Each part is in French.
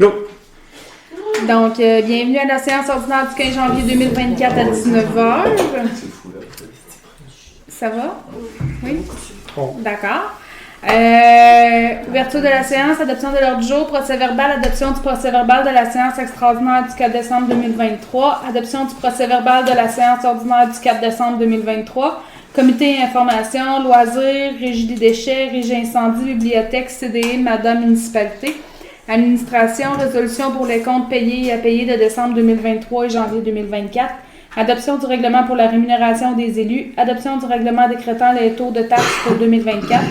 Non. Donc, bienvenue à la séance ordinaire du 15 janvier 2024 à 19h. Ça va? Oui? Bon. D'accord. Ouverture de la séance, adoption de l'ordre du jour, procès-verbal, adoption du procès-verbal de la séance extraordinaire du 4 décembre 2023, adoption du procès-verbal de la séance ordinaire du 4 décembre 2023, comité information, loisirs, régie des déchets, régie incendie, bibliothèque, CDI, madame municipalité, administration, résolution pour les comptes payés et à payer de décembre 2023 et janvier 2024, adoption du règlement pour la rémunération des élus, adoption du règlement décrétant les taux de taxes pour 2024,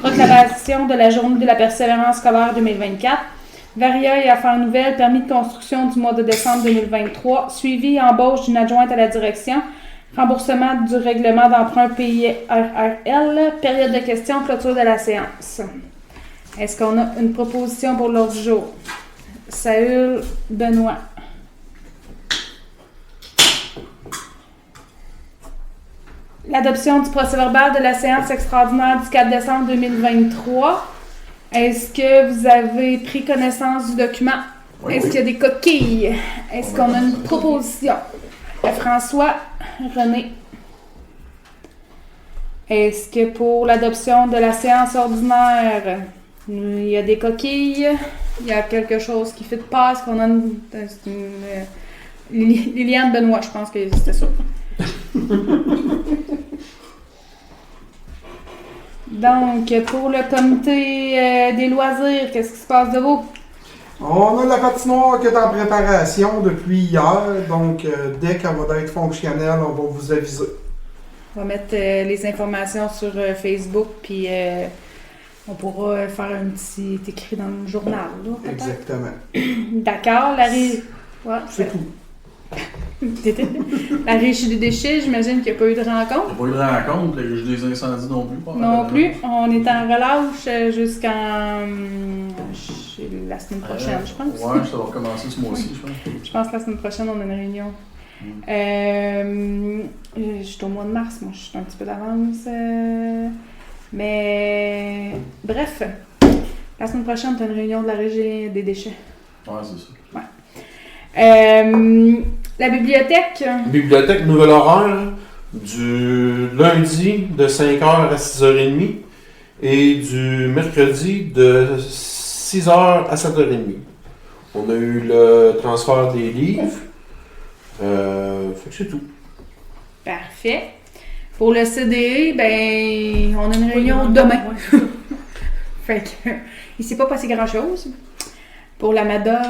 proclamation de la journée de la persévérance scolaire 2024, varia et affaires nouvelles, permis de construction du mois de décembre 2023, suivi et embauche d'une adjointe à la direction, remboursement du règlement d'emprunt PIRRL, période de questions, clôture de la séance. Est-ce qu'on a une proposition pour l'ordre du jour? Saül Benoît. L'adoption du procès-verbal de la séance extraordinaire du 4 décembre 2023. Est-ce que vous avez pris connaissance du document? Oui, Est-ce qu'il y a des coquilles? Est-ce qu'on a une proposition? François, René. Est-ce que pour l'adoption de la séance ordinaire, il y a des coquilles? Il y a quelque chose qui fait de passe? Qu'on a Liliane Benoît, je pense que c'était ça. Donc, pour le comité des loisirs, qu'est-ce qui se passe de vous? On a la patinoire qui est en préparation depuis hier, donc dès qu'elle va être fonctionnelle, on va vous aviser. On va mettre les informations sur Facebook, puis on pourra faire un petit écrit dans le journal. Là, peut-être. Exactement. D'accord, ouais, C'est tout. La régie des déchets, j'imagine qu'il n'y a pas eu de rencontre. Il n'y a pas eu de rencontre, la régie des incendies non plus. Non plus. On est en relâche jusqu'en la semaine prochaine, je pense. Ouais, ça va recommencer ce mois-ci, je pense. Je pense que la semaine prochaine, on a une réunion. Je suis au mois de mars, moi, je suis un petit peu d'avance. Mais bref, la semaine prochaine, tu as une réunion de la régie des déchets. Ouais, c'est ça. Ouais. La bibliothèque. Bibliothèque, nouvel horaire du lundi de 5h à 6h30 et du mercredi de 6h à 7h30. On a eu le transfert des livres. Fait que c'est tout. Parfait. Pour le CDE, ben, on a une réunion demain. Fait que, il s'est pas passé grand-chose. Pour la MADA...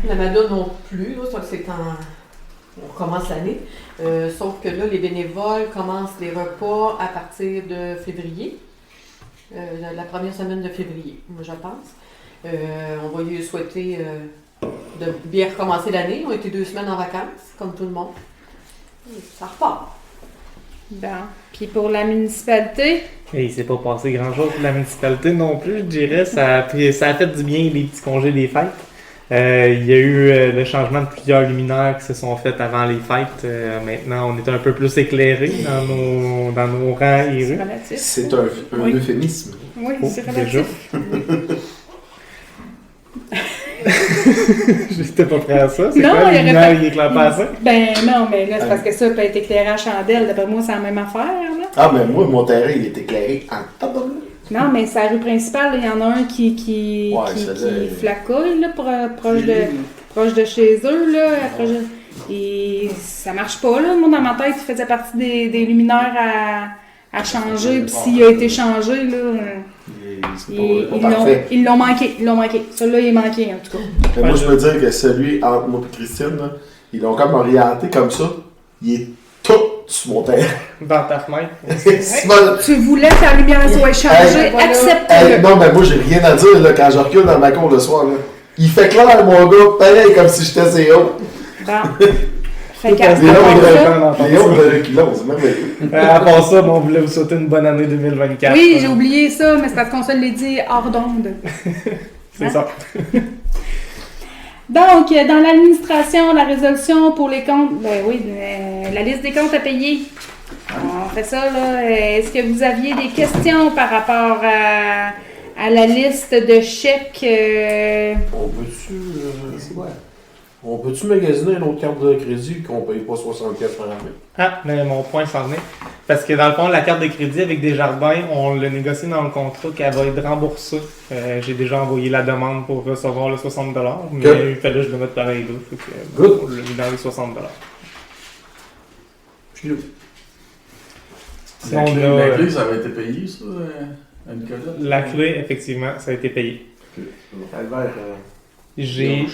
La MADA non plus, là, c'est on recommence l'année. Sauf que là, les bénévoles commencent les repas à partir de février. La première semaine de février, moi je pense. On va lui souhaiter de bien recommencer l'année. On a été 2 semaines en vacances, comme tout le monde. Ça repart. Bon. Puis pour la municipalité... Et il s'est pas passé grand-chose pour la municipalité non plus, je dirais. Ça a fait du bien, les petits congés des fêtes. Il y a eu le changement de plusieurs luminaires qui se sont faits avant les fêtes. Maintenant, on est un peu plus éclairés dans nos rangs et rues. Relatif. C'est un euphémisme. Oui, Oh, c'est déjà. relatif. J'étais pas prêt à ça. C'est Non, quoi, il les aurait luminaires, pas- il éclaire pas assez? Ben non, mais là, c'est parce que ça peut être éclairé à chandelle. D'après moi, c'est la même affaire, là. Ah, mais moi, mon terrain, il est éclairé en tabac. Non, mais c'est la rue principale, là, il y en a un qui Ouais, c'est flacouille, là, proche de chez eux, là. Et ça marche pas, là. Moi, dans ma tête, il faisait partie des luminaires à changer, puis s'il a été changé, là... Ils l'ont manqué. Celui-là, il est manqué, en tout cas. Mais moi, je peux dire que celui entre moi et Christine, là, ils l'ont comme orienté comme ça. Il est tout sur mon terrain. Dans ta fenêtre. Tu voulais que la lumière soit changée, Hey, accepte-le. non, mais moi, j'ai rien à dire là, quand je recule dans ma cour le soir. Là. Il fait clair, mon gars, pareil comme si j'étais CEO. Bon. Fait qu'à Léon, part de reculons, c'est même. À part ça, on voulait vous souhaiter une bonne année 2024. oui, j'ai oublié ça, mais c'est parce qu'on se l'a dit hors d'onde. C'est ça. Donc, dans l'administration, la résolution pour les comptes, ben oui, la liste des comptes à payer. On fait ça, là. Est-ce que vous aviez des questions par rapport à la liste de chèques. On peut-tu magasiner une autre carte de crédit qu'on paye pas 60$ par année? Ah, mais mon point s'en venait. Parce que dans le fond, la carte de crédit avec Desjardins, on l'a négocié dans le contrat qu'elle va être remboursée. J'ai déjà envoyé la demande pour recevoir le 60$, mais Good. il fallait que je le mette pareil là. Fait que, Good. on l'a mis dans les 60$. La Sinon, clé, là, la clé, ça avait été payé, ça, à Nicolas? la clé, effectivement, ça a été payé. Albert, Il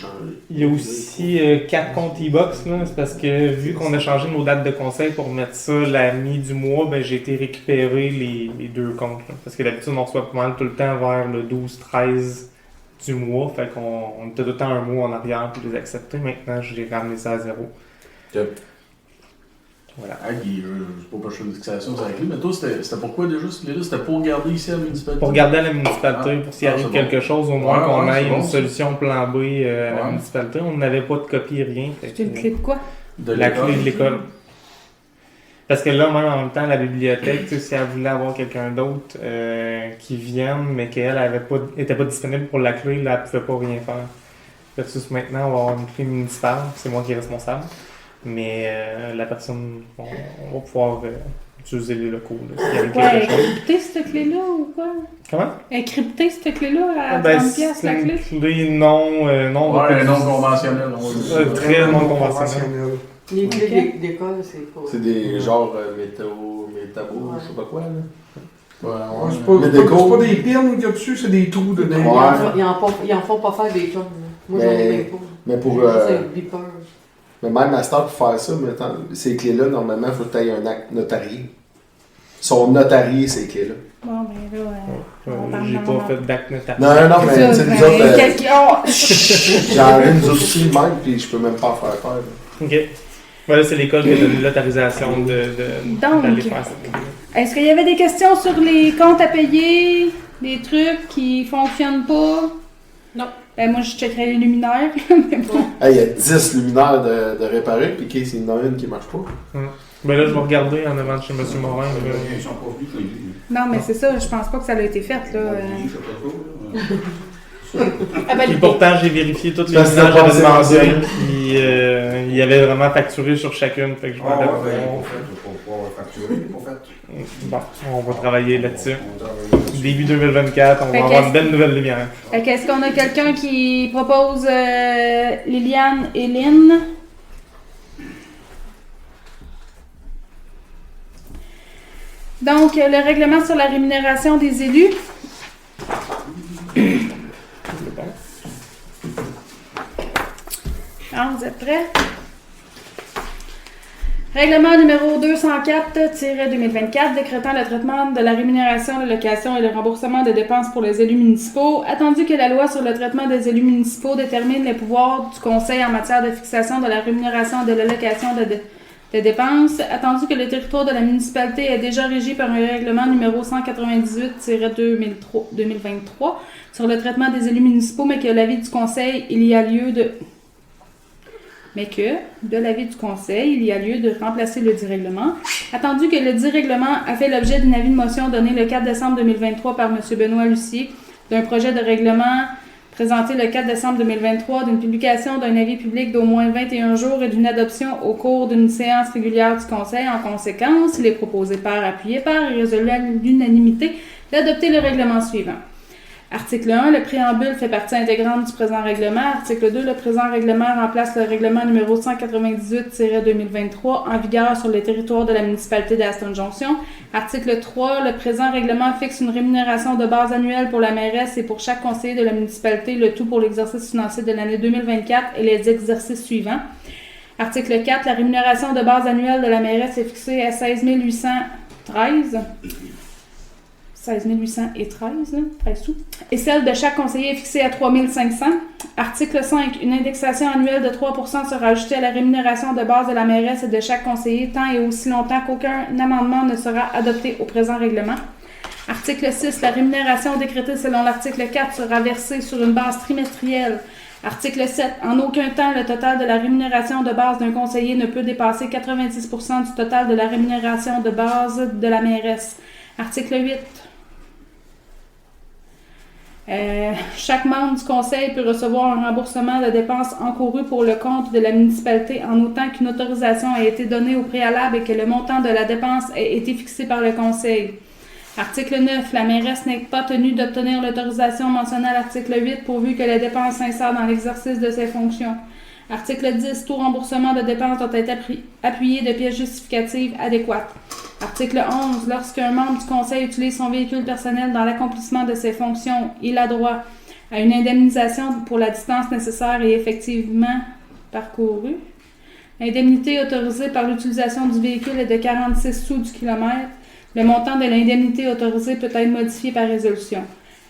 y a aussi 4 comptes e-box, là. C'est parce que vu qu'on a changé nos dates de conseil pour mettre ça la mi du mois, ben j'ai été récupérer les 2 comptes. Là. Parce que d'habitude, on reçoit pas mal tout le temps vers le 12-13 du mois. Fait qu'on était tout le temps un mois en arrière pour les accepter. Maintenant, j'ai ramené ça à 0. Ok. Voilà. Ah, Guy, je sais pas pour de fixation sur la clé, mais toi, c'était pourquoi déjà cette clé-là? C'était pour garder ici à la municipalité? Pour garder à la municipalité, pour s'il arrive c'est quelque bon. chose, au moins Ouais, qu'on ouais, ait c'est une bon, ça. solution plan B à la Ouais. municipalité. On n'avait pas de copie, rien. Fait C'est une que- clé de quoi? De La l'école. clé de l'école. Parce que là, même en même temps, la bibliothèque, tu sais, si elle voulait avoir quelqu'un d'autre qui vienne, mais qu'elle était pas disponible pour la clé, là, elle pouvait pas rien faire. Versus maintenant, on va avoir une clé municipale, c'est moi qui est responsable. Mais la personne, on va pouvoir utiliser les locaux, là, s'il y avait Ouais, quelque chose. encrypter cette clé-là ou quoi? Comment? Encrypter cette clé-là à Ben, 30$ la c'est clé? une clé non, on va Ouais, pas non l'utiliser. conventionnel. On va dire. Très non conventionnel. Les Ok. clés d'école, c'est pas. C'est des genres métabos, je sais pas quoi, là. Ouais, Ouais, c'est ouais. pas, Mais c'est des pas cours. des pins qu'il y a dessus, c'est des trous dedans. Ouais. Ils en font pas faire des tonnes. Moi, j'en ai Mais- même pas. Mais pour. C'est un beeper. Mais même à Star, pour faire ça, mettons, ces clés-là, normalement, il faut que tu aies un acte notarié. Ils sont notariés, ces clés-là. Bon, ben là, on parle J'ai non, pas non. fait d'acte notarié. Non, mais tu sais, nous autres, Quelqu'un- j'en ai nous autres aussi de même, puis je peux même pas en faire faire. là. Ok. Voilà, c'est l'école qui a donné l'autorisation Donc, d'aller faire ça. Est-ce qu'il y avait des questions sur les comptes à payer? Des trucs qui fonctionnent pas? Non. Ben, moi, je checkerais les luminaires. Mais bon. Hey, il y a 10 luminaires de réparer, puis Case, il y en a une qui marche pas. Ben là, je vais regarder en avant de chez M. Morin. Ils sont pas venus que les Non, mais c'est ça, je pense pas que ça a été fait, là. Ah, ben, Puis pourtant, j'ai vérifié toutes les Parce que luminaires t'as que passé j'avais demandé, mention. puis il y avait vraiment facturé sur chacune, fait que je m'en Ah, avais ouais, pas. pas fait. Pas facturé, pas fait. Bon, on va travailler là-dessus. On travaille là-dessus. Début 2024, on Fait va que avoir est-ce- une belle nouvelle lumière. Fait que est-ce qu'on a quelqu'un qui propose Liliane et Lynn? Donc, le règlement sur la rémunération des élus. Alors, vous êtes prêts? Règlement numéro 204-2024 décrétant le traitement de la rémunération, l'allocation et le remboursement des dépenses pour les élus municipaux. Attendu que la loi sur le traitement des élus municipaux détermine les pouvoirs du Conseil en matière de fixation de la rémunération et de l'allocation de dépenses. Attendu que le territoire de la municipalité est déjà régi par un règlement numéro 198-2023 sur le traitement des élus municipaux, mais que l'avis du Conseil, il y a lieu de... Mais que, de l'avis du Conseil, il y a lieu de remplacer le dit règlement. Attendu que le dit règlement a fait l'objet d'une avis de motion donné le 4 décembre 2023 par M. Benoît Lucier, d'un projet de règlement présenté le 4 décembre 2023, d'une publication d'un avis public d'au moins 21 jours et d'une adoption au cours d'une séance régulière du Conseil. En conséquence, il est proposé par, appuyé par et résolu à l'unanimité d'adopter le règlement suivant. Article 1, le préambule fait partie intégrante du présent règlement. Article 2, le présent règlement remplace le règlement numéro 198-2023 en vigueur sur le territoire de la municipalité d'Aston Junction. Article 3, le présent règlement fixe une rémunération de base annuelle pour la mairesse et pour chaque conseiller de la municipalité, le tout pour l'exercice financier de l'année 2024 et les exercices suivants. Article 4, la rémunération de base annuelle de la mairesse est fixée à 16 813. 16 813, là, 13 sous. Et celle de chaque conseiller est fixée à 3 500. Article 5. Une indexation annuelle de 3% sera ajoutée à la rémunération de base de la mairesse et de chaque conseiller tant et aussi longtemps qu'aucun amendement ne sera adopté au présent règlement. Article 6. La rémunération décrétée selon l'article 4 sera versée sur une base trimestrielle. Article 7. En aucun temps, le total de la rémunération de base d'un conseiller ne peut dépasser 90% du total de la rémunération de base de la mairesse. Article 8. Chaque membre du conseil peut recevoir un remboursement de dépenses encourues pour le compte de la municipalité en autant qu'une autorisation ait été donnée au préalable et que le montant de la dépense ait été fixé par le conseil. Article 9. La mairesse n'est pas tenue d'obtenir l'autorisation mentionnée à l'article 8 pourvu que les dépenses s'insèrent dans l'exercice de ses fonctions. Article 10. Tout remboursement de dépenses doit être appuyé de pièces justificatives adéquates. Article 11. Lorsqu'un membre du conseil utilise son véhicule personnel dans l'accomplissement de ses fonctions, il a droit à une indemnisation pour la distance nécessaire et effectivement parcourue. L'indemnité autorisée par l'utilisation du véhicule est de 46 sous du kilomètre. Le montant de l'indemnité autorisée peut être modifié par résolution.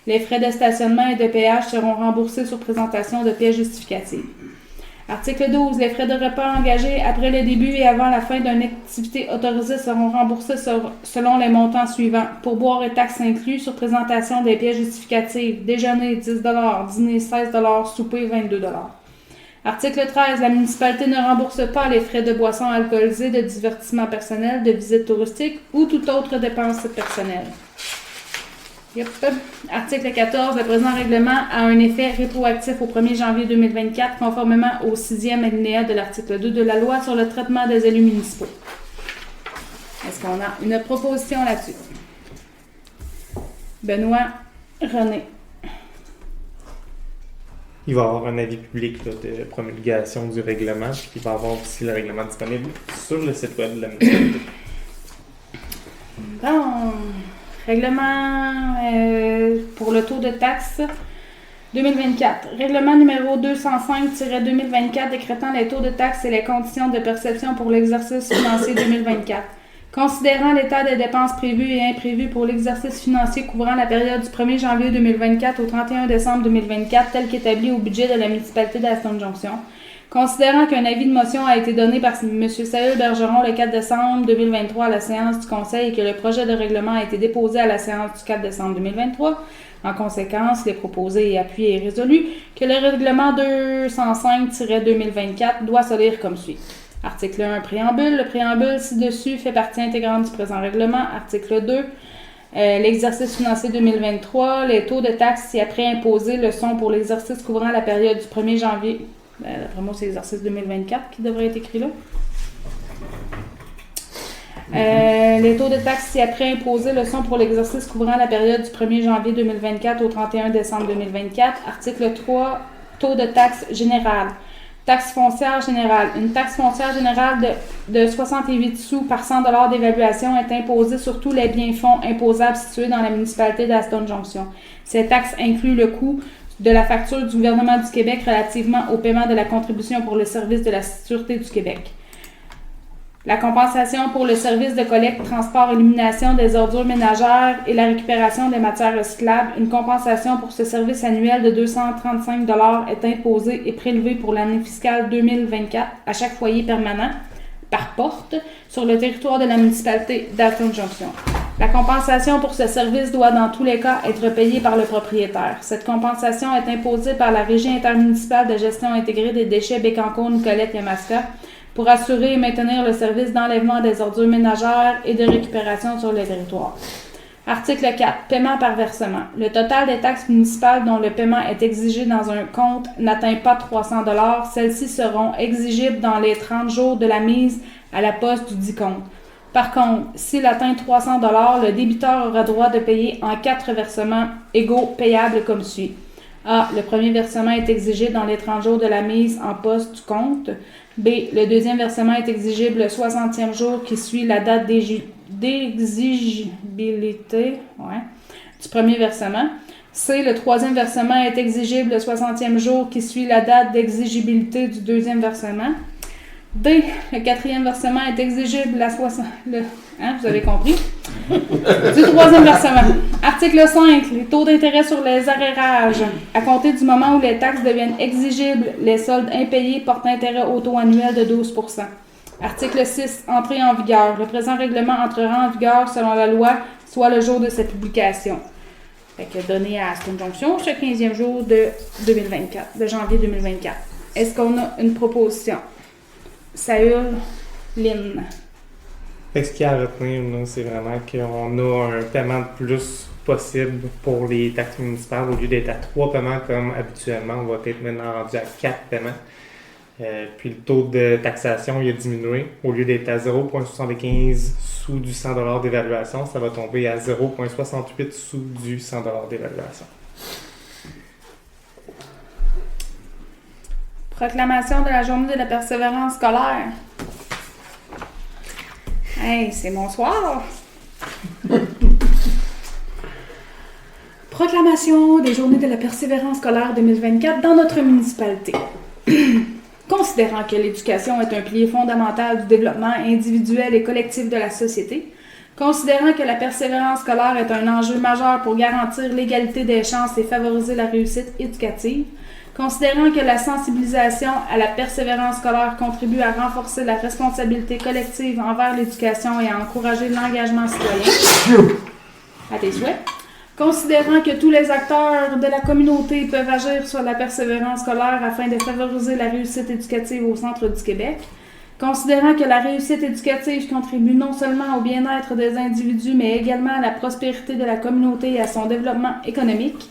Les frais de stationnement et de péage seront remboursés sur présentation de pièces justificatives. Article 12. Les frais de repas engagés après le début et avant la fin d'une activité autorisée seront remboursés selon les montants suivants. Pourboire et taxes inclus sur présentation des pièces justificatives. Déjeuner 10 $, dîner 16 $, souper 22 $. Article 13. La municipalité ne rembourse pas les frais de boissons alcoolisées, de divertissement personnel, de visite touristique ou toute autre dépense personnelle. Yep. Article 14. Le présent règlement a un effet rétroactif au 1er janvier 2024, conformément au 6e alinéa de l'article 2 de la loi sur le traitement des élus municipaux. Est-ce qu'on a une proposition là-dessus? Benoît, René. Il va y avoir un avis public là, de promulgation du règlement, puis il va y avoir aussi le règlement disponible sur le site web de la municipalité. Bon. Règlement pour le taux de taxe 2024. Règlement numéro 205-2024 décrétant les taux de taxe et les conditions de perception pour l'exercice financier 2024. Considérant l'état des dépenses prévues et imprévues pour l'exercice financier couvrant la période du 1er janvier 2024 au 31 décembre 2024 tel qu'établi au budget de la municipalité d'Aston-Jonction. Considérant qu'un avis de motion a été donné par M. Saül Bergeron le 4 décembre 2023 à la séance du Conseil et que le projet de règlement a été déposé à la séance du 4 décembre 2023, en conséquence, il est proposé et appuyé et résolu que le règlement 205-2024 doit se lire comme suit. Article 1, préambule. Le préambule ci-dessus fait partie intégrante du présent règlement. Article 2. L'exercice financier 2023. Les taux de taxes ci après imposés le sont pour l'exercice couvrant la période du 1er janvier. D'après moi, c'est l'exercice 2024 qui devrait être écrit là. Les taux de taxes ci après imposés le sont pour l'exercice couvrant la période du 1er janvier 2024 au 31 décembre 2024. Article 3. Taux de taxe générale. Taxe foncière générale. Une taxe foncière générale de 68 sous par 100 $ d'évaluation est imposée sur tous les biens-fonds imposables situés dans la municipalité d'Aston-Jonction. Ces taxes incluent le coût de la facture du gouvernement du Québec relativement au paiement de la contribution pour le service de la Sûreté du Québec. La compensation pour le service de collecte, transport, élimination des ordures ménagères et la récupération des matières recyclables. Une compensation pour ce service annuel de 235 $ est imposée et prélevée pour l'année fiscale 2024 à chaque foyer permanent par porte sur le territoire de la municipalité d'Aston-Jonction. La compensation pour ce service doit dans tous les cas être payée par le propriétaire. Cette compensation est imposée par la Régie intermunicipale de gestion intégrée des déchets Bécancour-Nicolette-Yamaska pour assurer et maintenir le service d'enlèvement des ordures ménagères et de récupération sur le territoire. Article 4. Paiement par versement. Le total des taxes municipales dont le paiement est exigé dans un compte n'atteint pas 300 $. Celles-ci seront exigibles dans les 30 jours de la mise à la poste du dit compte. Par contre, s'il atteint 300 $, le débiteur aura droit de payer en 4 versements égaux payables comme suit. A. Le premier versement est exigé dans les 30 jours de la mise en poste du compte. B. Le deuxième versement est exigible le 60e jour qui suit la date d'exigibilité du premier versement. C. Le troisième versement est exigible le 60e jour qui suit la date d'exigibilité du deuxième versement. D. Le quatrième versement est exigible la 60... vous avez compris? Du troisième versement. Article 5. Les taux d'intérêt sur les arrérages. À compter du moment où les taxes deviennent exigibles, les soldes impayés portent intérêt au taux annuel de 12 %. Article 6. Entrée en vigueur. Le présent règlement entrera en vigueur selon la loi, soit le jour de sa publication. Fait que donné à Aston-Jonction ce 15e jour de 2024, de janvier 2024. Est-ce qu'on a une proposition? Saül, Lynn. Ce qu'il y a à retenir, là, c'est vraiment qu'on a un paiement de plus possible pour les taxes municipales. Au lieu d'être à 3 paiements comme habituellement, on va être maintenant rendu à 4 paiements. Puis le taux de taxation il a diminué. Au lieu d'être à 0,75 sous du 100$ d'évaluation, ça va tomber à 0,68 sous du 100$ d'évaluation. Proclamation de la journée de la persévérance scolaire. Hey, c'est mon soir! Proclamation des journées de la persévérance scolaire 2024 dans notre municipalité. Considérant que l'éducation est un pilier fondamental du développement individuel et collectif de la société, considérant que la persévérance scolaire est un enjeu majeur pour garantir l'égalité des chances et favoriser la réussite éducative, considérant que la sensibilisation à la persévérance scolaire contribue à renforcer la responsabilité collective envers l'éducation et à encourager l'engagement citoyen, à tes souhaits, considérant que tous les acteurs de la communauté peuvent agir sur la persévérance scolaire afin de favoriser la réussite éducative au centre du Québec, considérant que la réussite éducative contribue non seulement au bien-être des individus, mais également à la prospérité de la communauté et à son développement économique,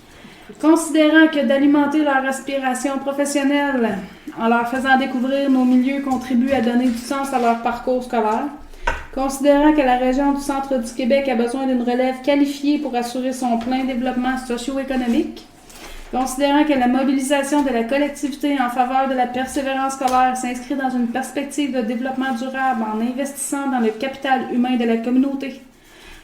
considérant que d'alimenter leur aspiration professionnelle en leur faisant découvrir nos milieux contribue à donner du sens à leur parcours scolaire, considérant que la région du centre du Québec a besoin d'une relève qualifiée pour assurer son plein développement socio-économique, considérant que la mobilisation de la collectivité en faveur de la persévérance scolaire s'inscrit dans une perspective de développement durable en investissant dans le capital humain de la communauté,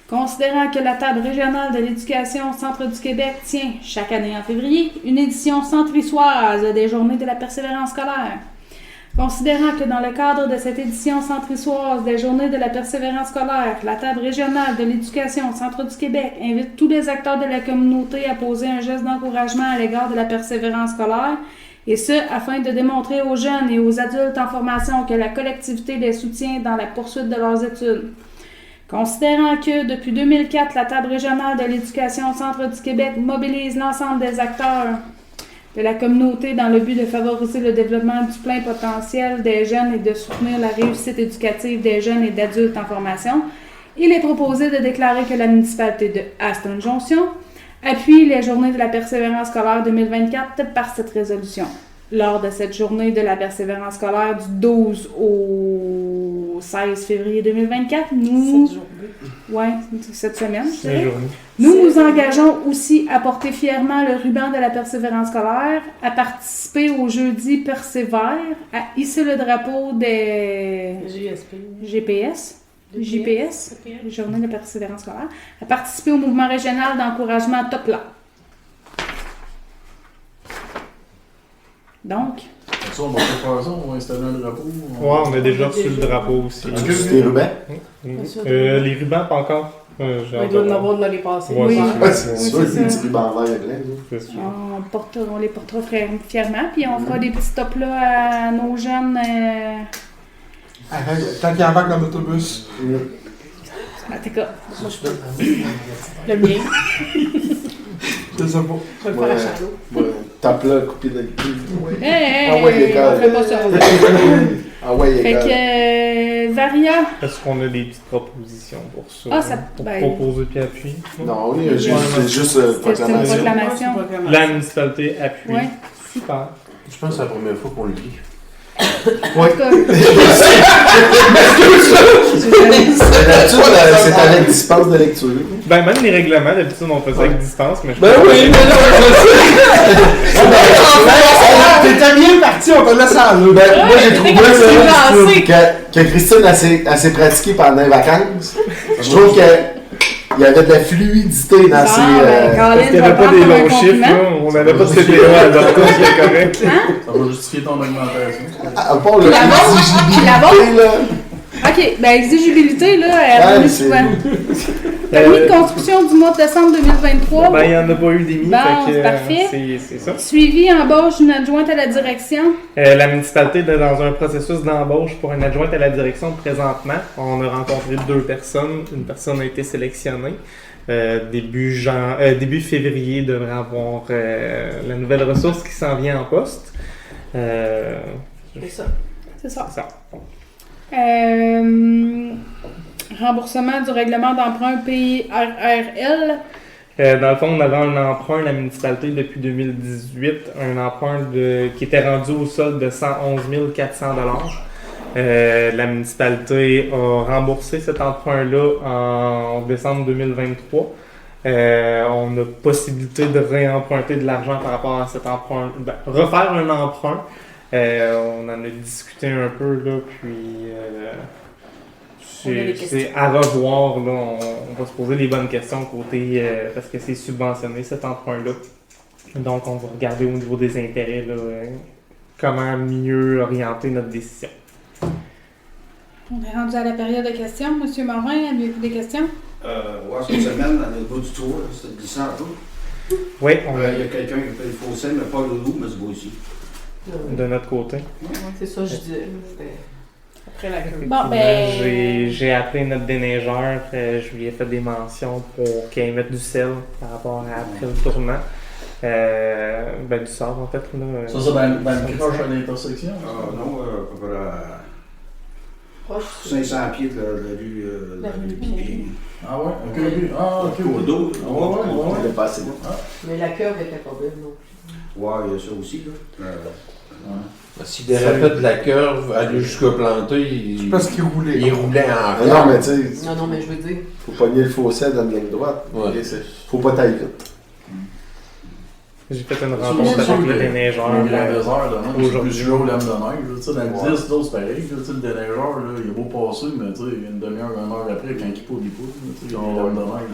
considérant que la table régionale de l'éducation Centre du Québec tient, chaque année en février, une édition centrissoise des Journées de la persévérance scolaire, considérant que dans le cadre de cette édition centrissoise des Journées de la persévérance scolaire, la table régionale de l'éducation Centre du Québec invite tous les acteurs de la communauté à poser un geste d'encouragement à l'égard de la persévérance scolaire, et ce, afin de démontrer aux jeunes et aux adultes en formation que la collectivité les soutient dans la poursuite de leurs études. Considérant que, depuis 2004, la table régionale de l'éducation Centre du Québec mobilise l'ensemble des acteurs de la communauté dans le but de favoriser le développement du plein potentiel des jeunes et de soutenir la réussite éducative des jeunes et d'adultes en formation, il est proposé de déclarer que la municipalité de Aston-Jonction appuie les Journées de la persévérance scolaire 2024 par cette résolution. Lors de cette journée de la persévérance scolaire du 12 au 16 février 2024, cette semaine, je dirais, nous nous engageons aussi à porter fièrement le ruban de la persévérance scolaire, à participer au jeudi Persévère, à hisser le drapeau des GPS, Journée de persévérance scolaire, à participer au mouvement régional d'encouragement TOPLA. Donc, Ça, on va faire ça, on va installer un drapeau. Ouais, on a déjà reçu le drapeau aussi. Est-ce que c'est des rubans? Les rubans, pas encore. Il doit en avoir dans les passés. Ouais, Ouais, c'est Oui, sûr, c'est des ça. petits rubans verts pleins. c'est sûr. on les portera fièrement, puis on fera des petits stops là à nos jeunes. Tant qu'il embarque dans l'autobus. À tes cas. Le mien. Je sais pas. Je vais le faire à Charlot. Ouais. Tape là, coupé de cul. Hey, Ah ouais, les on fait pas ça. Ah ouais, il Fait est que, Varia, Est-ce qu'on a des petites propositions pour ça? Ah, ça- pour ben- proposer puis appuyer? Non, oui, c'est juste c'est une proclamation. proclamation. La municipalité appuie. Ouais. Super. Je pense que c'est la première fois qu'on le lit. En tout cas, D'habitude, c'est avec distance de lecture. Ben, même les règlements, d'habitude, on faisait avec distance, mais je Ben oui, mais T'étais bien parti, on te laisse à l'eau. Ben, moi, j'ai trouvé lancé. que Christine a s'est pratiquée pendant les vacances. Je trouve qu'il y avait de la fluidité dans ses. Colin, parce qu'il n'y avait pas des longs chiffres, là. On n'avait pas de CPO à adopter, c'est correct. Ça va justifier ton augmentation. À part le La vôtre? exigibilité, là. OK, ben exigibilité, là, elle est Ouais, revenue c'est- souvent. Permis de construction du mois de décembre 2023. Ben, il n'y en a pas eu d'émis, Bon, fait que parfait. c'est ça. Suivi embauche d'une adjointe à la direction. La municipalité est dans un processus d'embauche pour une adjointe à la direction présentement. On a rencontré 2 personnes. Une personne a été sélectionnée. Début février devrait avoir la nouvelle ressource qui s'en vient en poste. C'est ça. C'est ça. C'est ça. Remboursement du règlement d'emprunt PIRRL. Dans le fond, on avait un emprunt de la municipalité depuis 2018, un emprunt qui était rendu au solde de 111 400 $. La municipalité a remboursé cet emprunt-là en décembre 2023. On a possibilité de réemprunter de l'argent par rapport à cet emprunt, refaire un emprunt. On en a discuté un peu, là, puis c'est à revoir. Là, on va se poser les bonnes questions côté, parce que c'est subventionné cet emprunt-là. Donc, on va regarder au niveau des intérêts là, comment mieux orienter notre décision. On est rendu à la période de questions. Monsieur Morin, avez-vous des questions? Cette semaine, dans le bas du tour, c'était glissant un peu. Oui, Il y a quelqu'un qui fait le fossé, mais pas le loup, mais c'est beau ici. de notre côté. Ouais, c'est ça, je disais. C'était après la queue. Bon, ben. J'ai appelé notre déneigeur, je lui ai fait des mentions pour qu'il mette du sel par rapport à après le tournant. Du sable en fait. Là, Ça, dans le croche à l'intersection? Non, à peu près à Proche. 500 pieds de la rue Pipier. Ah ouais? Ok. Au dos. Ouais. Il est passé. Mais la curve était pas belle non plus. Ouais, il y a ça aussi, là. S'il avait fait de la curve, aller jusqu'à planter, C'est parce qu'il roulait. il roulait en Mais non, mais tu sais, Non, mais je veux dire. faut pogner le fossé dans la ligne droite. Ouais. Faut pas tailler vite. J'ai fait une rencontre avec le déneigeur. Le grand désert, là, c'est Aujourd'hui. plus gros lame de neige. Tu sais, dans le 10, c'est pareil. Tu sais, le déneigeur, là, il est beau passer, mais tu sais, une demi-heure, une heure après, quand il poule, tu sais, il y a une lame de neige.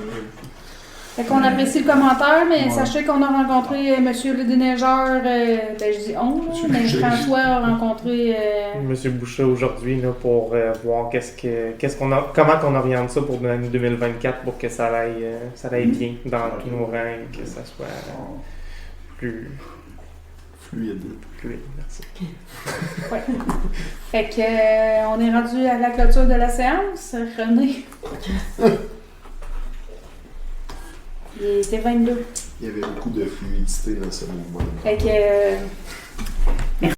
Fait qu'on apprécie le commentaire, mais Ouais. sachez qu'on a rencontré Monsieur le déneigeur, je dis on, là, mais François a rencontré. Monsieur Boucher aujourd'hui là, pour voir comment qu'on oriente ça pour l'année 2024 pour que ça aille bien dans tous nos rangs et que ça soit plus Fluide. fluide. Merci. Fait que on est rendu à la clôture de la séance. René. Il était 22. Il y avait beaucoup de fluidité dans ce mouvement. Fait que